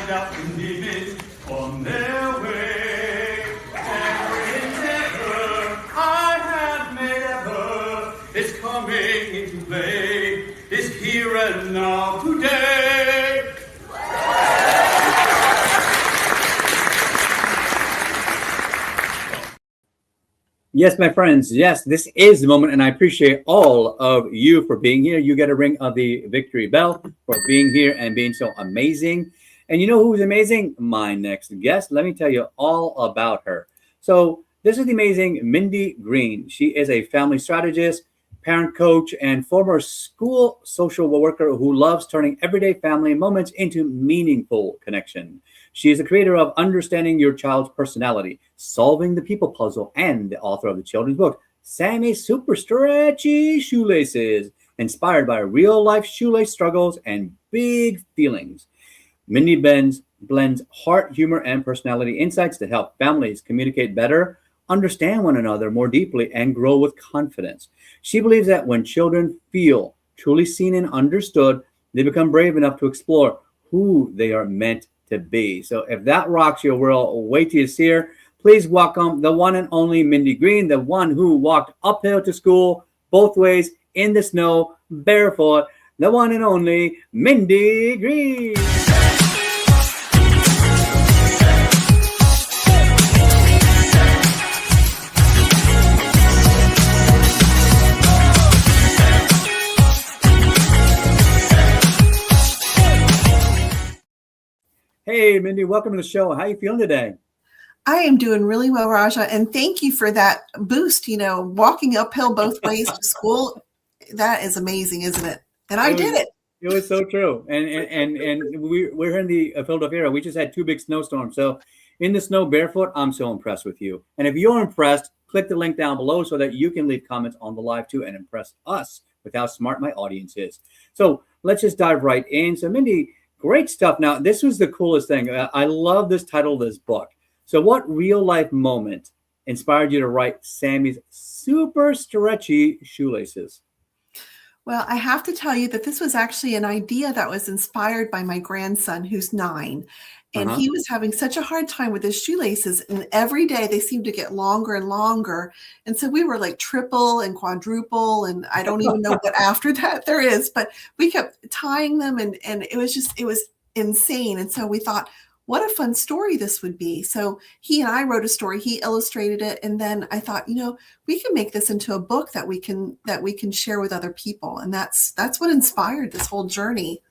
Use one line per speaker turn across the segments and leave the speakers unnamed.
find out in minutes on their way. Every endeavor I have made ever is coming into play, is here and now today.
Yes, my friends. Yes, this is the moment, and I appreciate all of you for being here. You get a ring of the victory bell for being here and being so amazing. And you know who's amazing? My next guest. Let me tell you all about her. So this is the amazing Mindy Green. She is a family strategist, parent coach, and former school social worker who loves turning everyday family moments into meaningful connection. She is the creator of Understanding Your Child's Personality, Solving the People Puzzle, and the author of the children's book, Sammy Super Stretchy Shoelaces, inspired by real-life shoelace struggles and big feelings. Mindy blends heart, humor, and personality insights to help families communicate better, understand one another more deeply, and grow with confidence. She believes that when children feel truly seen and understood, they become brave enough to explore who they are meant to be. So if that rocks your world, wait till you see her. Please welcome the one and only Mindy Green, the one who walked uphill to school both ways in the snow, barefoot, the one and only Mindy Green. Hey, Mindy, welcome to the show. How are you feeling today?
I am doing really well, Raja, and thank you for that boost. You know, walking uphill both ways to school, that is amazing, isn't it? And I did it.
It was so true. And we're in the Philadelphia area. We just had 2 big snowstorms. So in the snow barefoot, I'm so impressed with you. And if you're impressed, click the link down below so that you can leave comments on the live too and impress us with how smart my audience is. So let's just dive right in. So Mindy, great stuff. Now, this was the coolest thing. I love this title of this book. So what real life moment inspired you to write Sammy's Super Stretchy Shoelaces?
Well, I have to tell you that this was actually an idea that was inspired by my grandson, who's 9. And he was having such a hard time with his shoelaces. And every day they seemed to get longer and longer. And so we were like triple and quadruple. And I don't even know what after that there is. But we kept tying them. And it was insane. And so we thought, what a fun story this would be. So he and I wrote a story, he illustrated it. And then I thought, you know, we can make this into a book that we can share with other people. And that's what inspired this whole journey.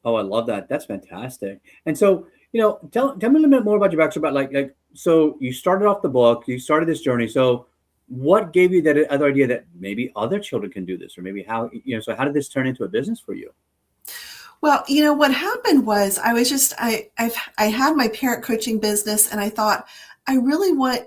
Oh, I love that. That's fantastic. And so, you know, tell me a little bit more about your backstory about like, so you started off the book, you started this journey. So what gave you that other idea that maybe other children can do this, or maybe how, you know, so how did this turn into a business for you?
Well, you know, what happened was I had my parent coaching business, and I thought, I really want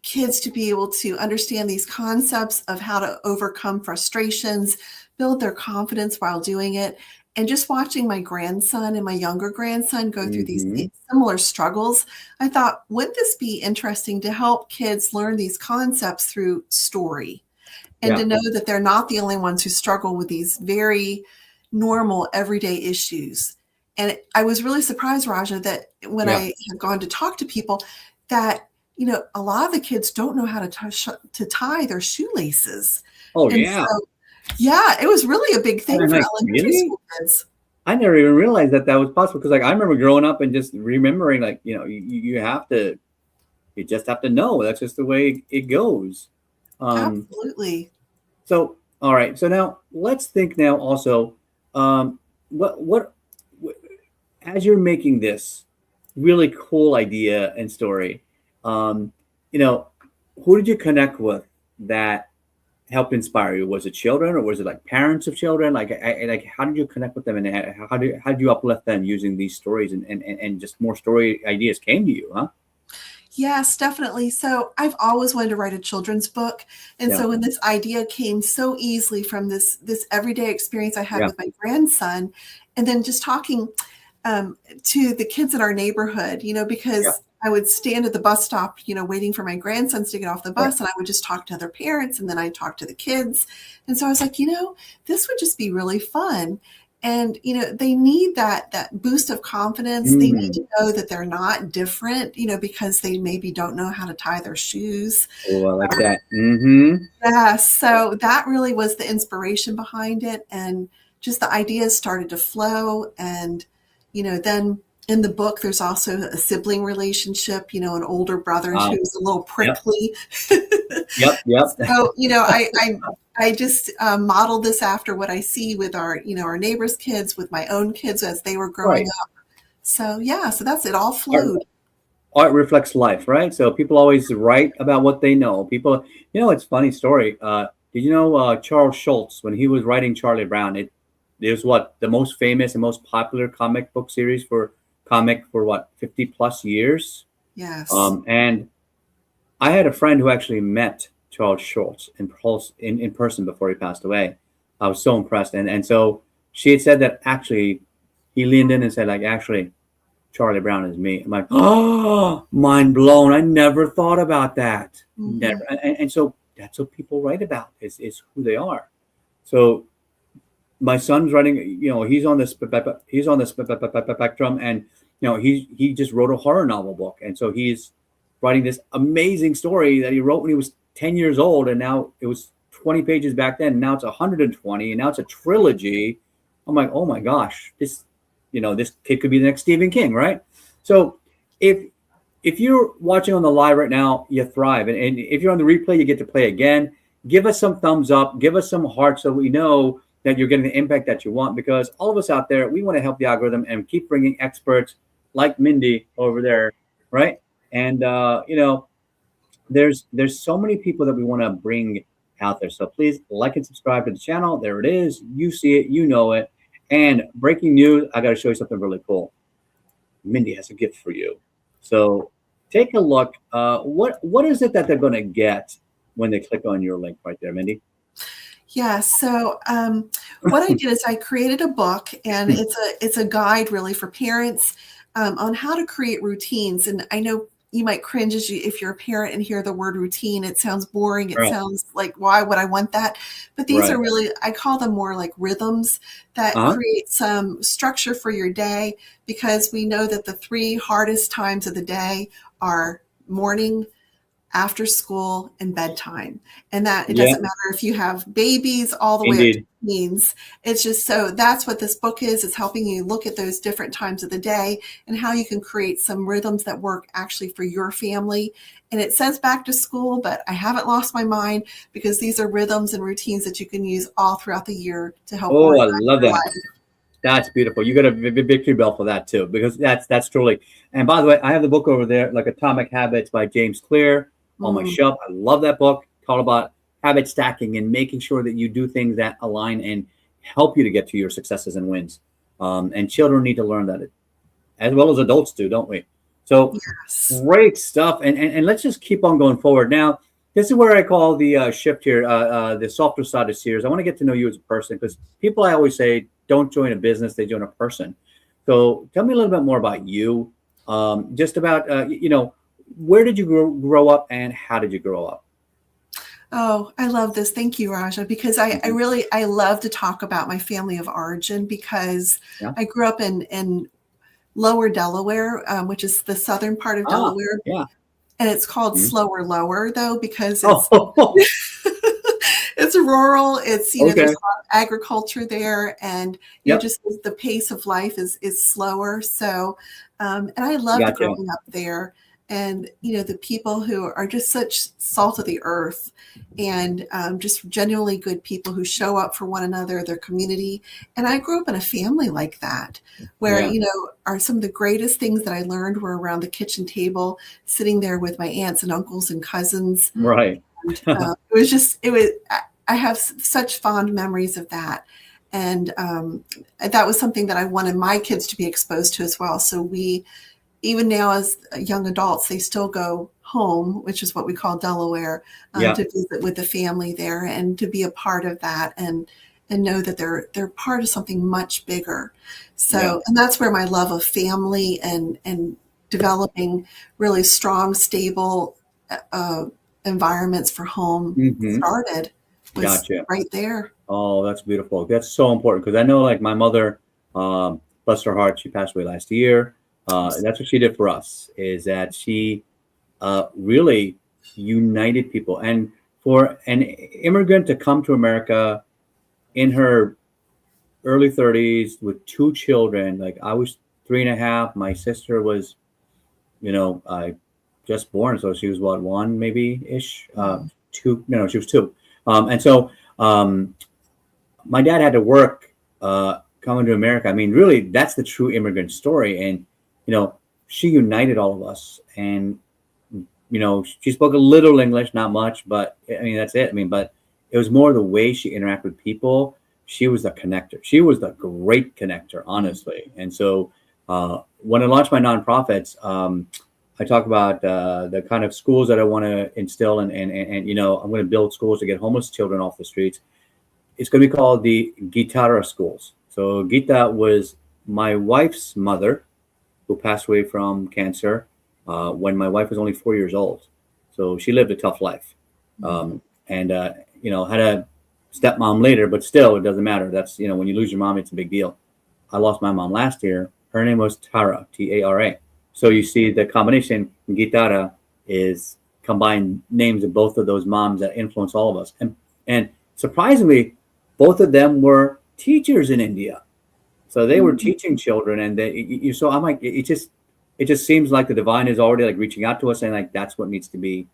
kids to be able to understand these concepts of how to overcome frustrations, build their confidence while doing it. And just watching my grandson and my younger grandson go through these similar struggles, I thought, wouldn't this be interesting to help kids learn these concepts through story, and to know that they're not the only ones who struggle with these very normal everyday issues. And I was really surprised, Raja, that when I had gone to talk to people, that, you know, a lot of the kids don't know how to tie their shoelaces.
Oh,
and
yeah.
So, yeah, it was really a big thing for elementary school kids.
I never even realized that was possible, because like I remember growing up and just remembering, like, you know, you just have to know. That's just the way it goes.
Absolutely.
So, all right. So now let's think now also, what as you're making this really cool idea and story, you know, who did you connect with that helped inspire you? Was it children, or was it like parents of children? Like how did you connect with them, and how did you uplift them using these stories, and just more story ideas came to you, huh?
Yes, definitely. So I've always wanted to write a children's book. And so when this idea came so easily from this everyday experience I had with my grandson, and then just talking to the kids in our neighborhood, you know, because I would stand at the bus stop, you know, waiting for my grandsons to get off the bus, and I would just talk to other parents, and then I'd talk to the kids. And so I was like, you know, this would just be really fun. And they need that boost of confidence. They need to know that they're not different, because they maybe don't know how to tie their shoes.
Oh, I like that. Mm-hmm.
Yeah, so that really was the inspiration behind it, and just the ideas started to flow. And then in the book there's also a sibling relationship, an older brother who's a little prickly.
Yep.
So I just modeled this after what I see with our neighbors' kids, with my own kids as they were growing up. So so that's it. All flowed.
Art reflects life, right? So people always write about what they know. People, it's a funny story. Did you know Charles Schulz, when he was writing Charlie Brown, it was the most famous and most popular comic book series for 50 plus years.
Yes.
And I had a friend who actually met Charles Schulz in person before he passed away. I was so impressed. And so she had said that actually he leaned in and said, like, actually, Charlie Brown is me. I'm like, oh, mind blown. I never thought about that.
Mm-hmm.
Never. And so that's what people write about is who they are. So my son's writing, he's on the spectrum, and he just wrote a horror novel book. And so he's writing this amazing story that he wrote when he was 10 years old, and now it was 20 pages back then, and now it's 120, and now it's a trilogy. I'm like, oh my gosh, this kid could be the next Stephen King, right? So if you're watching on the live right now, you thrive. And if you're on the replay, you get to play again. Give us some thumbs up, give us some hearts, so we know that you're getting the impact that you want, because all of us out there, we want to help the algorithm and keep bringing experts like Mindy over there, right? And, there's so many people that we want to bring out there. So please like and subscribe to the channel. There it is. You see it, you know it. And breaking news, I got to show you something really cool. Mindy has a gift for you. So take a look. What is it that they're going to get when they click on your link right there, Mindy?
Yeah. So what I did is I created a book, and it's a guide really for parents on how to create routines. And I know you might cringe if you're a parent and hear the word routine. It sounds boring. It sounds like, why would I want that? But these are really, I call them more like rhythms that create some structure for your day, because we know that the 3 hardest times of the day are morning, after school, and bedtime. And that it doesn't matter if you have babies all the way up to teens. It's just, so that's what this book is. It's helping you look at those different times of the day and how you can create some rhythms that work actually for your family. And it says back to school, but I haven't lost my mind, because these are rhythms and routines that you can use all throughout the year to help.
Oh, I love that. Life. That's beautiful. You got a victory bell for that too, because that's truly. And by the way, I have the book over there, like Atomic Habits by James Clear, on my shelf. I love that book. It's all about habit stacking and making sure that you do things that align and help you to get to your successes and wins. And children need to learn that, as well as adults do, don't we? So great stuff. And let's just keep on going forward. Now, this is where I call the shift here, the softer side of Sears. I want to get to know you as a person, because people, I always say, don't join a business, they join a person. So tell me a little bit more about you, just about, where did you grow up, and how did you grow up?
Oh, I love this. Thank you, Raja, because I love to talk about my family of origin, because I grew up in Lower Delaware, which is the southern part of Delaware. And it's called Slower Lower, though, because it's it's rural. It's there's a lot of agriculture there, and just the pace of life is slower. So, and I loved growing up there. And, the people who are just such salt of the earth, and just genuinely good people who show up for one another, their community. And I grew up in a family like that, where, are some of the greatest things that I learned were around the kitchen table, sitting there with my aunts and uncles and cousins.
Right.
And, I have such fond memories of that. And that was something that I wanted my kids to be exposed to as well. So even now as young adults, they still go home, which is what we call Delaware, to visit with the family there, and to be a part of that, and know that they're part of something much bigger. So, and that's where my love of family and developing really strong, stable environments for home started. Was right there.
Oh, that's beautiful. That's so important because I know, like my mother, bless her heart, she passed away last year. That's what she did for us. Is that she really united people, and for an immigrant to come to America in her early 30s with two children, like I was 3.5, my sister was, just born, so she was what, one maybe ish, two, no, she was two, and so. My dad had to work coming to America. I mean, really, that's the true immigrant story. And, she united all of us. And, she spoke a little English, not much, but I mean, that's it. I mean, but it was more the way she interacted with people. She was the connector. She was the great connector, honestly. And so when I launched my nonprofits, I talk about the kind of schools that I want to instill and I'm going to build schools to get homeless children off the streets. It's going to be called the Gitara Schools. So Gita was my wife's mother, who passed away from cancer when my wife was only 4 years old. So she lived a tough life, and had a stepmom later, but still, it doesn't matter. That's when you lose your mom, it's a big deal. I lost my mom last year. Her name was Tara, Tara. So you see the combination. Gitara is combined names of both of those moms that influence all of us, and surprisingly, both of them were teachers in India, so they were teaching children, and so I'm like, it just seems like the divine is already like reaching out to us, and like that's what needs to be,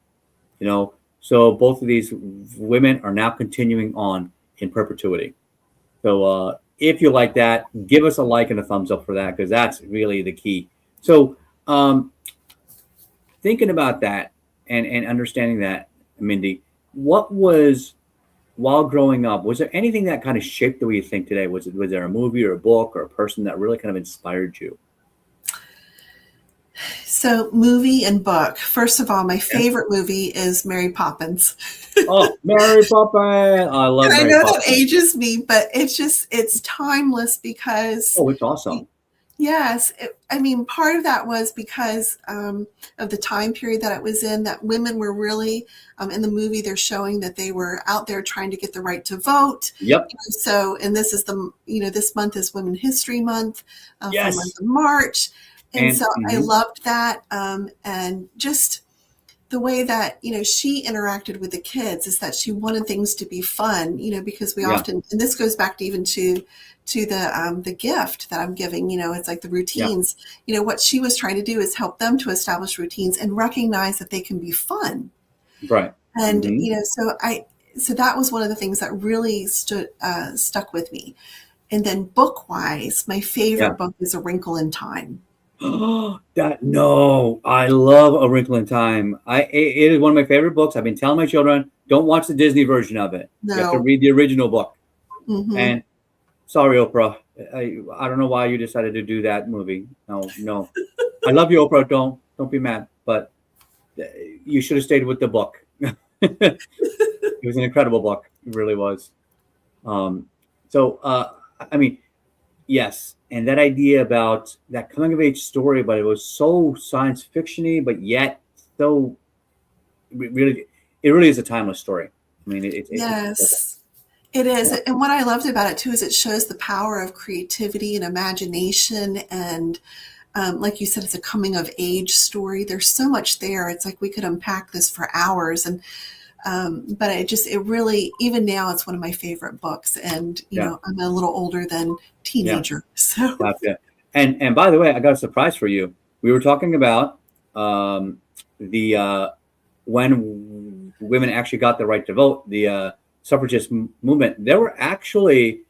So both of these women are now continuing on in perpetuity. So if you like that, give us a like and a thumbs up for that because that's really the key. So thinking about that and understanding that, Mindy, what was while growing up, was there anything that kind of shaped the way you think today? Was there a movie or a book or a person that really kind of inspired you?
So movie and book. First of all, my favorite movie is Mary Poppins.
Oh, Mary Poppins. I love
And I
Mary
know
Poppins.
that ages me, but it's timeless because
Oh, it's awesome.
yes, part of that was because of the time period that it was in, that women were really, in the movie, they're showing that they were out there trying to get the right to vote.
Yep.
So, and this is this month is Women's History Month for the
Yes.
month of March. And so I
mhm.
loved that. And just the way that, she interacted with the kids is that she wanted things to be fun, because we
Yeah.
often, and this goes back to even to the gift that I'm giving, it's like the routines, what she was trying to do is help them to establish routines and recognize that they can be fun.
Right.
And,
Mhm.
so that was one of the things that really stuck with me. And then book wise, my favorite book is A Wrinkle in Time.
No, I love A Wrinkle in Time. It is one of my favorite books. I've been telling my children, don't watch the Disney version of it. You have to
No.
read the original book.
Mm-hmm.
And sorry, Oprah, I don't know why you decided to do that movie. No, I love you, Oprah. Don't be mad, but you should have stayed with the book. It was an incredible book. It really was. So, yes, and that idea about that coming of age story, but it was so science fiction-y, but yet so it really is a timeless story. I mean,
Yes, it is.
Yeah.
And what I loved about it too is it shows the power of creativity and imagination. And like you said, it's a coming of age story. There's so much there. It's like we could unpack this for hours. And but it really, even now, it's one of my favorite books. And I'm a little older than teenager, so.
Gotcha. And by the way, I got a surprise for you. We were talking about the when women actually got the right to vote, the suffragist movement. There were actually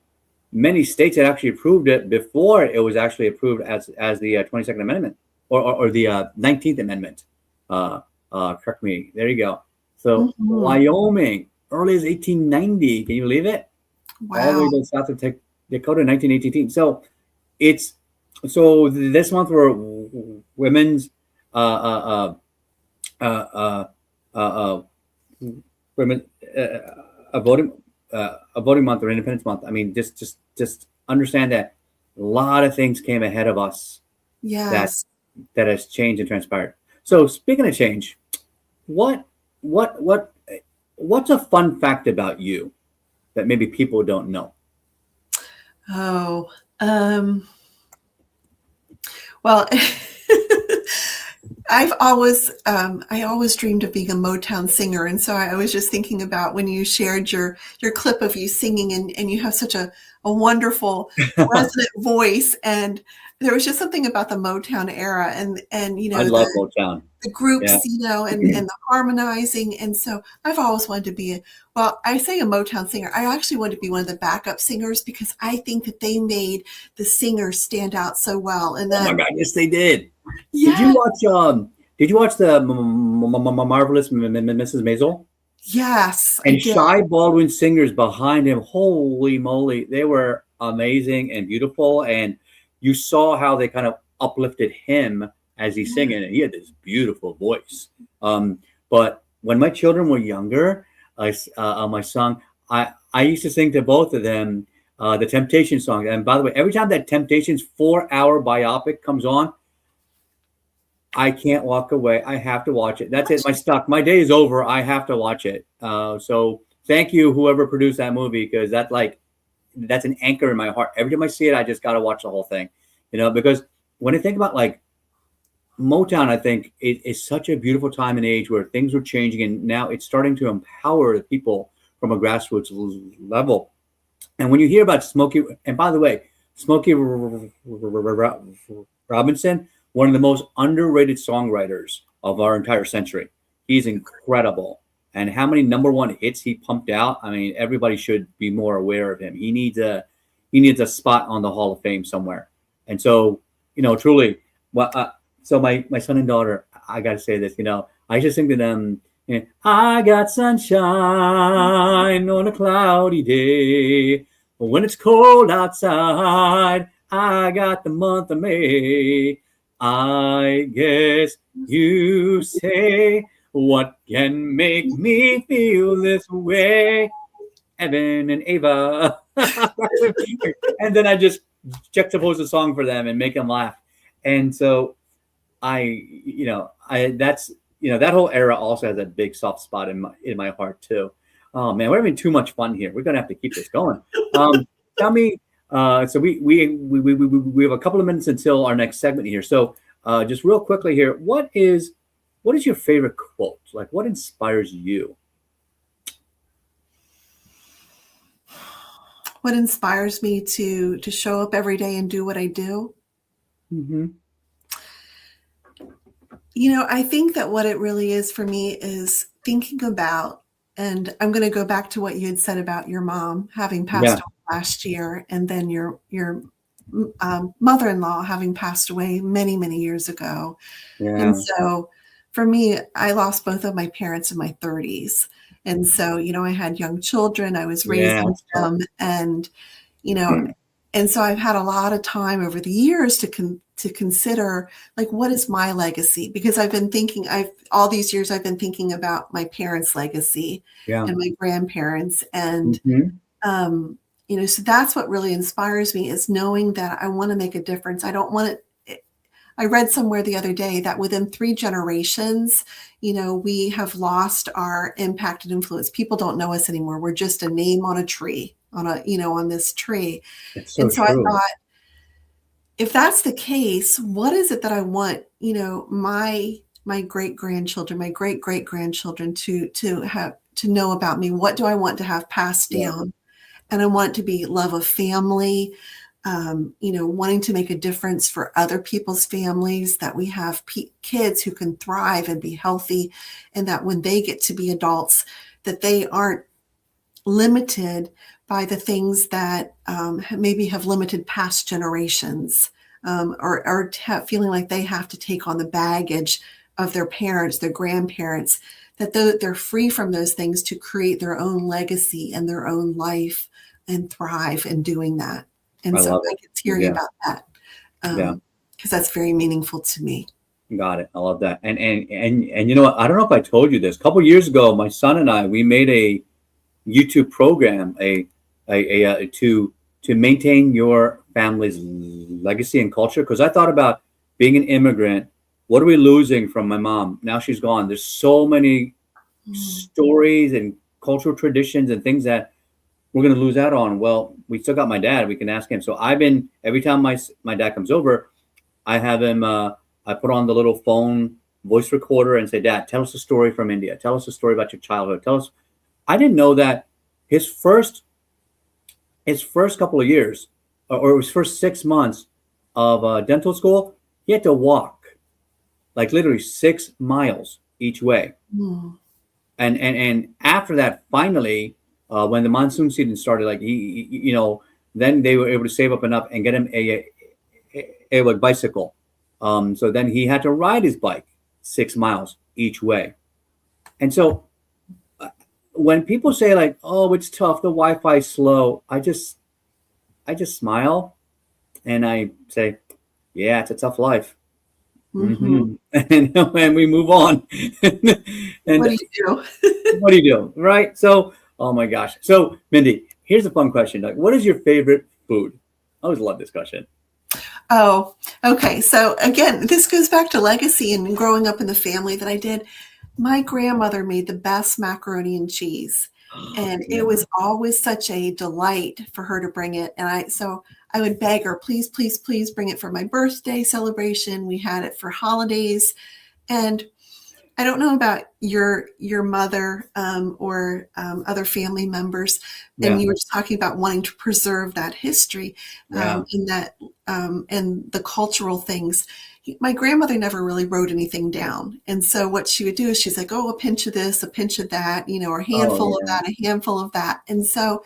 many states that actually approved it before it was actually approved as the 22nd Amendment or the 19th Amendment. Correct me. There you go. So Wyoming, early as 1890. Can you believe it?
Wow.
All the way to South Dakota, 1918. So this month were women's women a voting month or Independence Month. I mean, just understand that a lot of things came ahead of us.
Yes.
That has changed and transpired. So speaking of change, what's a fun fact about you? that maybe people don't know?
Oh, well, I always dreamed of being a Motown singer, and so I was just thinking about when you shared your clip of you singing, and you have such a wonderful resonant voice, and there was just something about the Motown era, and
I love Motown.
the groups,
Yeah.
and the harmonizing, and so I've always wanted to be I say a Motown singer. I actually wanted to be one of the backup singers because I think that they made the singers stand out so well, and
Oh
that
my God, yes, they did.
yeah.
Did you watch the Marvelous Mrs. Maisel?
Yes, I
And
did.
Shy Baldwin singers behind him, holy moly, they were amazing and beautiful. And you saw how they kind of uplifted him as he's singing. And he had this beautiful voice. But when my children were younger, my son, I used to sing to both of them the Temptation song. And by the way, every time that Temptations 4-hour biopic comes on, I can't walk away. I have to watch it. That's it. My day is over. I have to watch it. So thank you, whoever produced that movie, because that's an anchor in my heart. Every time I see it, I just got to watch the whole thing, because when I think about like Motown, I think it is such a beautiful time and age where things were changing, and now it's starting to empower the people from a grassroots level. And when you hear about Smokey, and by the way, Smokey Robinson, one of the most underrated songwriters of our entire century. He's incredible. And how many #1 hits he pumped out? I mean, everybody should be more aware of him. He needs a spot on the Hall of Fame somewhere. And so, truly, so my son and daughter, I got to say this, I just sing to them, I got sunshine on a cloudy day. But when it's cold outside, I got the month of May. I guess you say, what can make me feel this way? Evan and Ava. And then I just juxtapose the song for them and make them laugh. And so that whole era also has a big soft spot in my heart too. Oh man, we're having too much fun here. We're gonna have to keep this going. Tell me. So we have a couple of minutes until our next segment here. So just real quickly here, what is your favorite quote? Like, what inspires you?
What inspires me to show up every day and do what I do?
Mm-hmm.
I think that what it really is for me is thinking about, and I'm going to go back to what you had said about your mom having passed away last year, and then your mother-in-law having passed away many, many years ago. Yeah. And so for me, I lost both of my parents in my 30s. And so, I had young children, I was raising them, and, and so I've had a lot of time over the years to consider, like, what is my legacy? Because I've been thinking, all these years I've been thinking about my parents' legacy and my grandparents. And, so that's what really inspires me, is knowing that I want to make a difference. I don't want it. I read somewhere the other day that within 3 generations, we have lost our impact and influence. People don't know us anymore. We're just a name on a tree, on this tree. So I thought, if that's the case, what is it that I want, my great-grandchildren, my great-great-grandchildren to know about me? What do I want to have passed down? And I want to be love of family, wanting to make a difference for other people's families, that we have kids who can thrive and be healthy, and that when they get to be adults, that they aren't limited by the things that maybe have limited past generations, or feeling like they have to take on the baggage of their parents, their grandparents, that they're free from those things to create their own legacy and their own life and thrive in doing that. And so I get teary about that, because that's very meaningful to me.
Got it. I love that. And you know what? I don't know if I told you this. A couple of years ago, my son and I, we made a YouTube program, to maintain your family's legacy and culture. Because I thought about being an immigrant. What are we losing from my mom? Now she's gone. There's so many stories and cultural traditions and things that we're going to lose out on? Well, we still got my dad. We can ask him. So every time my dad comes over, I have him, I put on the little phone voice recorder and say, Dad, tell us a story from India. Tell us a story about your childhood. I didn't know that his first couple of years, or his first 6 months of dental school, he had to walk like literally 6 miles each way.
Mm.
And after that, finally, when the monsoon season started, like then they were able to save up enough and get him a bicycle. So then he had to ride his bike 6 miles each way. And so when people say like, oh, it's tough, the Wi-Fi is slow, I just smile and I say, yeah, it's a tough life. Mm-hmm. And we move on. And
what do you do?
What do you do? Right. So, oh my gosh. So Mindy, here's a fun question. Like, what is your favorite food? I always love this question.
Oh, okay. So again, this goes back to legacy and growing up in the family that I did. My grandmother made the best macaroni and cheese, and it was always such a delight for her to bring it. And I would beg her, please, please, please bring it for my birthday celebration. We had it for holidays. And I don't know about your mother or other family members, and you were just talking about wanting to preserve that history and the cultural things. My grandmother never really wrote anything down. And so what she would do is she's like, oh, a pinch of this, a pinch of that, or a handful of that, a handful of that. And so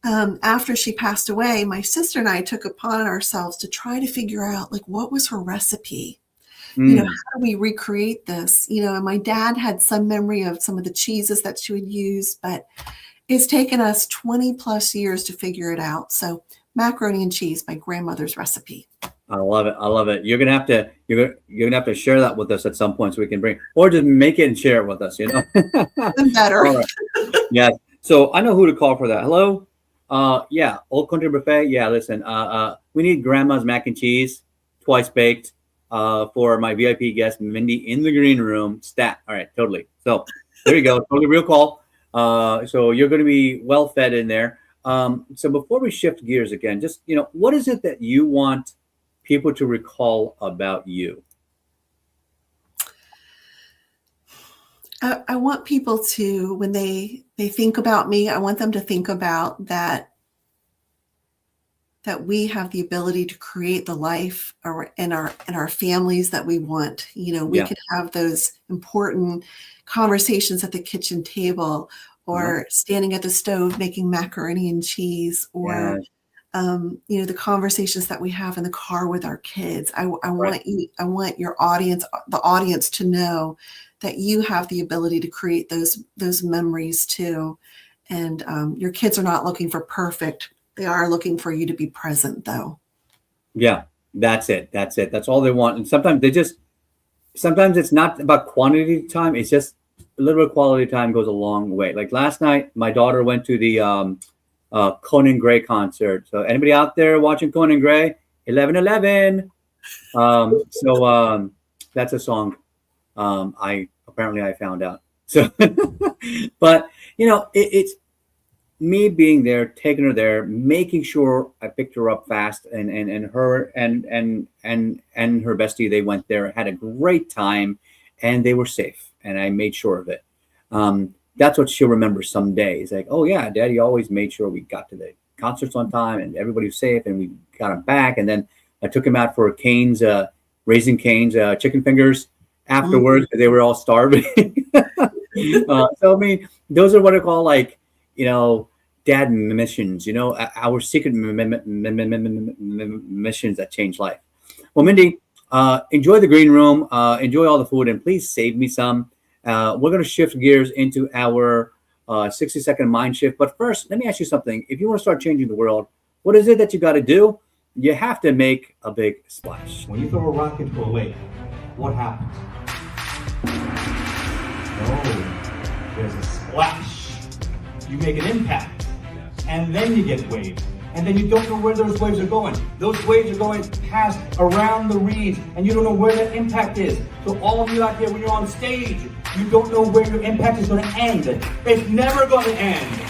after she passed away, my sister and I took upon ourselves to try to figure out, like, what was her recipe? How do we recreate this? And my dad had some memory of some of the cheeses that she would use, but it's taken us 20 plus years to figure it out. So macaroni and cheese, my grandmother's recipe.
I love it. I love it. You're gonna have to share that with us at some point so we can bring, or just make it and share it with us.
Better.
All right. Yeah. So I know who to call for that. Hello. Yeah. Old Country Buffet. Yeah. Listen. We need grandma's mac and cheese, twice baked, for my VIP guest Mindy in the green room. Stat. All right. Totally. So there you go. Totally real call. So you're going to be well fed in there. So before we shift gears again, just what is it that you want people to recall about you?
I want people to, when they think about me, I want them to think about that we have the ability to create the life in our families that we want. We could have those important conversations at the kitchen table, or standing at the stove making macaroni and cheese, or the conversations that we have in the car with our kids. I want your audience, the audience, to know that you have the ability to create those memories too. And your kids are not looking for perfect. They are looking for you to be present, though. Yeah,
that's it. That's all they want. And sometimes it's not about quantity time. It's just a little bit of quality time goes a long way. Like last night, my daughter went to the Conan Gray concert. So anybody out there watching Conan Gray? 11:11. So that's a song I found out. So, but it's me being there, taking her there, making sure I picked her up fast, and her and her bestie, they went there, had a great time, and they were safe, and I made sure of it. That's what she'll remember someday. It's like, oh yeah, Daddy always made sure we got to the concerts on time and everybody was safe, and we got him back. And then I took him out for Cane's, Raising Cane's chicken fingers afterwards, because they were all starving. So I mean, those are what I call, like, dad missions, our secret missions that change life. Well, Mindy, enjoy the green room, enjoy all the food, and please save me some. We're going to shift gears into our 60-second mind shift. But first, let me ask you something. If you want to start changing the world, what is it that you got to do? You have to make a big splash.
When you throw a rock into a lake, what happens? Oh, there's a splash. You make an impact, and then you get waves. And then you don't know where those waves are going. Those waves are going past around the reeds, and you don't know where that impact is. So all of you out there, when you're on stage, you don't know where your impact is going to end. It's never going to end.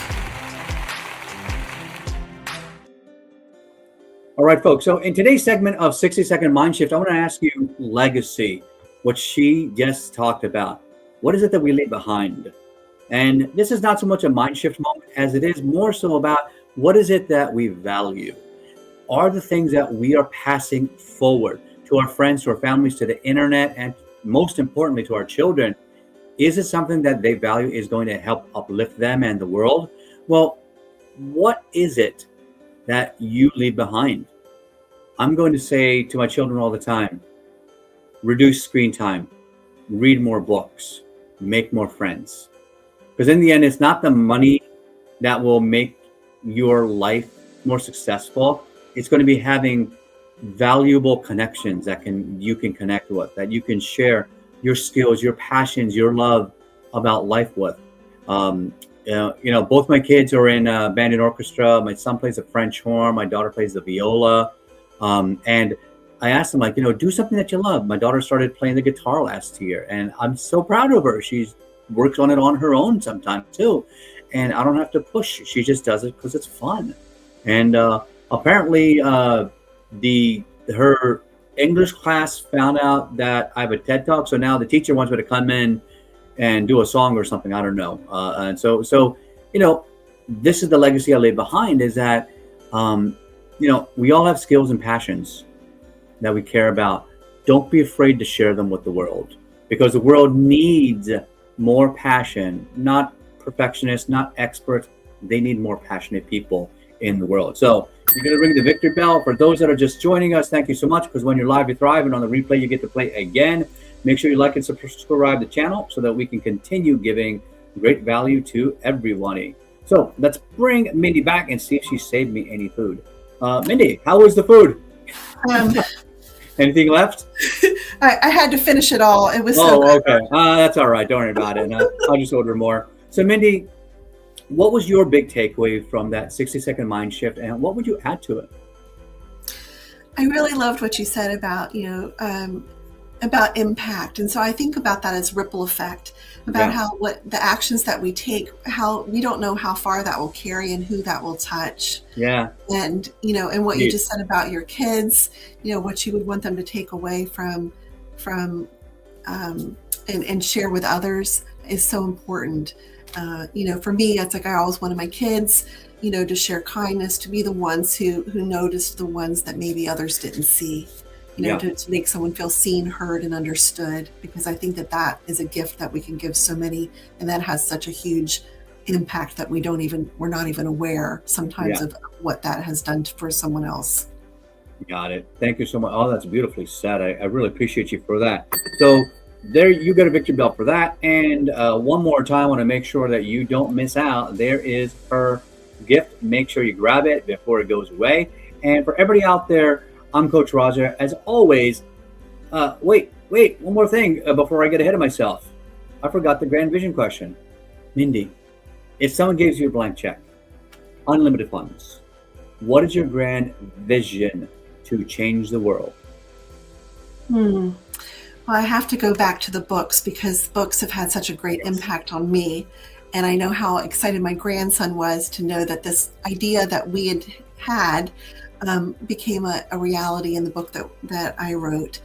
All right, folks. So in today's segment of 60-second mind shift, I want to ask you legacy, what she just talked about. What is it that we leave behind? And this is not so much a mind shift moment as it is more so about what is it that we value? Are the things that we are passing forward to our friends, to our families, to the internet, and most importantly to our children? Is it something that they value is going to help uplift them and the world? Well, what is it that you leave behind? I'm going to say to my children all the time, reduce screen time, read more books, make more friends. Because in the end, it's not the money that will make your life more successful. It's going to be having valuable connections that you can connect with, that you can share your skills, your passions, your love about life with. Both my kids are in a band and orchestra. My son plays the French horn. My daughter plays the viola. And I asked them, do something that you love. My daughter started playing the guitar last year, and I'm so proud of her. She works on it on her own sometimes too. And I don't have to push. She just does it because it's fun. And apparently her English class found out that I have a TED Talk. So now the teacher wants me to come in and do a song or something. I don't know. And so this is the legacy I leave behind, is that, we all have skills and passions that we care about. Don't be afraid to share them with the world, because the world needs more passion, not perfectionists, not experts. They need more passionate people in the world. So you're going to ring the victory bell. For those that are just joining us, thank you so much, because when you're live, you thrive, and on the replay, you get to play again. Make sure you like and subscribe to the channel so that we can continue giving great value to everybody. So let's bring Mindy back and see if she saved me any food. Mindy, how was the food? Anything left?
I had to finish it all. It was so good.
Okay. That's all right. Don't worry about it. I'll just order more. So Mindy, what was your big takeaway from that 60-second mind shift, and what would you add to it?
I really loved what you said about, about impact. And so I think about that as ripple effect, about how what the actions that we take, how we don't know how far that will carry and who that will touch. Yeah. And, and what you just said about your kids, what you would want them to take away from and share with others is so important. For me, it's like I always wanted my kids, to share kindness, to be the ones who noticed the ones that maybe others didn't see, to make someone feel seen, heard, and understood, because I think that is a gift that we can give so many, and that has such a huge impact that we're not even aware sometimes of what that has done for someone else.
Got it. Thank you so much. Oh, that's beautifully said. I really appreciate you for that. So there, you got a victory belt for that. And one more time, I want to make sure that you don't miss out. There is her gift. Make sure you grab it before it goes away. And for everybody out there, I'm Coach Roger. As always, wait, one more thing before I get ahead of myself. I forgot the grand vision question. Mindy, if someone gives you a blank check, unlimited funds, what is your grand vision to change the world?
Well, I have to go back to the books, because books have had such a great impact on me. And I know how excited my grandson was to know that this idea that we had became a reality in the book that I wrote.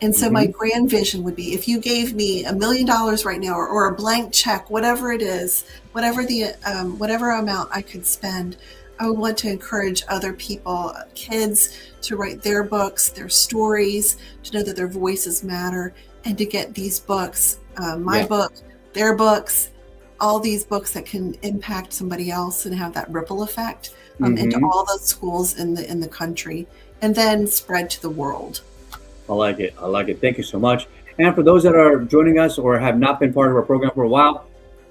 And so my grand vision would be, if you gave me $1 million right now, or a blank check, whatever it is, whatever amount I could spend, I would want to encourage other people, kids, to write their books, their stories, to know that their voices matter, and to get these books, my book, their books, all these books that can impact somebody else and have that ripple effect into all the schools in the country, and then spread to the world.
I like it. Thank you so much. And for those that are joining us or have not been part of our program for a while,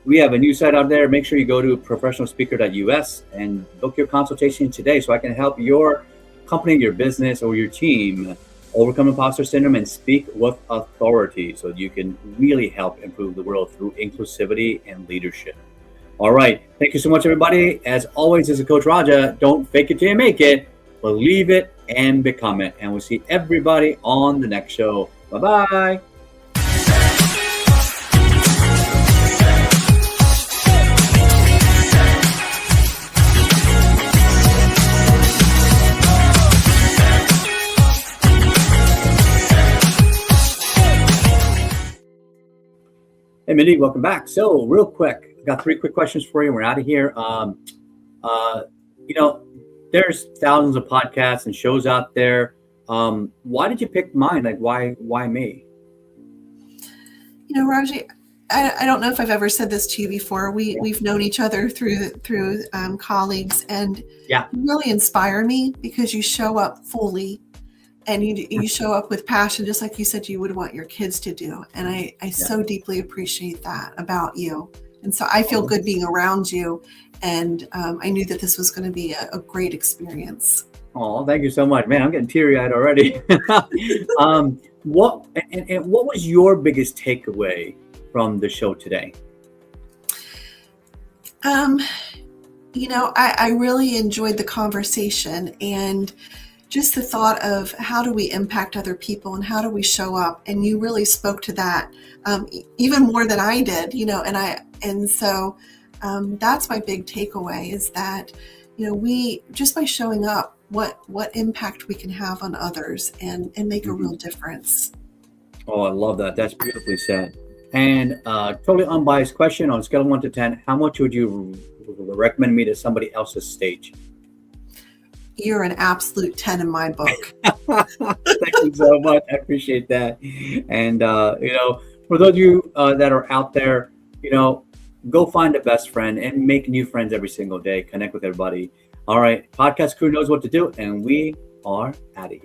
we have a new site out there. Make sure you go to professionalspeaker.us and book your consultation today, so I can help your company, your business, or your team overcome imposter syndrome and speak with authority, so you can really help improve the world through inclusivity and leadership. All right. Thank you so much, everybody. As always, this is Coach Raja. Don't fake it till you make it. Believe it and become it. And we'll see everybody on the next show. Bye-bye. Hey, Mindy, welcome back. So, real quick, I got 3 quick questions for you. We're out of here. You know, there's thousands of podcasts and shows out there. Why did you pick mine? Like, why me?
You know, Raji, I don't know if I've ever said this to you before. We've known each other through colleagues, and
Yeah.
you really inspire me because you show up fully, and you show up with passion, just like you said you would want your kids to do. And I so deeply appreciate that about you. And so I feel good being around you, and I knew that this was going to be a great experience.
Oh, thank you so much, man. I'm getting teary-eyed already. What was your biggest takeaway from the show today?
You know, I really enjoyed the conversation, and just the thought of how do we impact other people and how do we show up, and you really spoke to that even more than I did, you know. And so that's my big takeaway, is that, you know, we just by showing up, what impact we can have on others and make a real difference.
Oh, I love that. That's beautifully said. And totally unbiased question, on a scale of 1 to 10, how much would you recommend me to somebody else's stage?
You're an absolute 10 in my book.
Thank you so much. I appreciate that. And, you know, for those of you that are out there, you know, go find a best friend and make new friends every single day. Connect with everybody. All right. Podcast crew knows what to do, and we are out of here.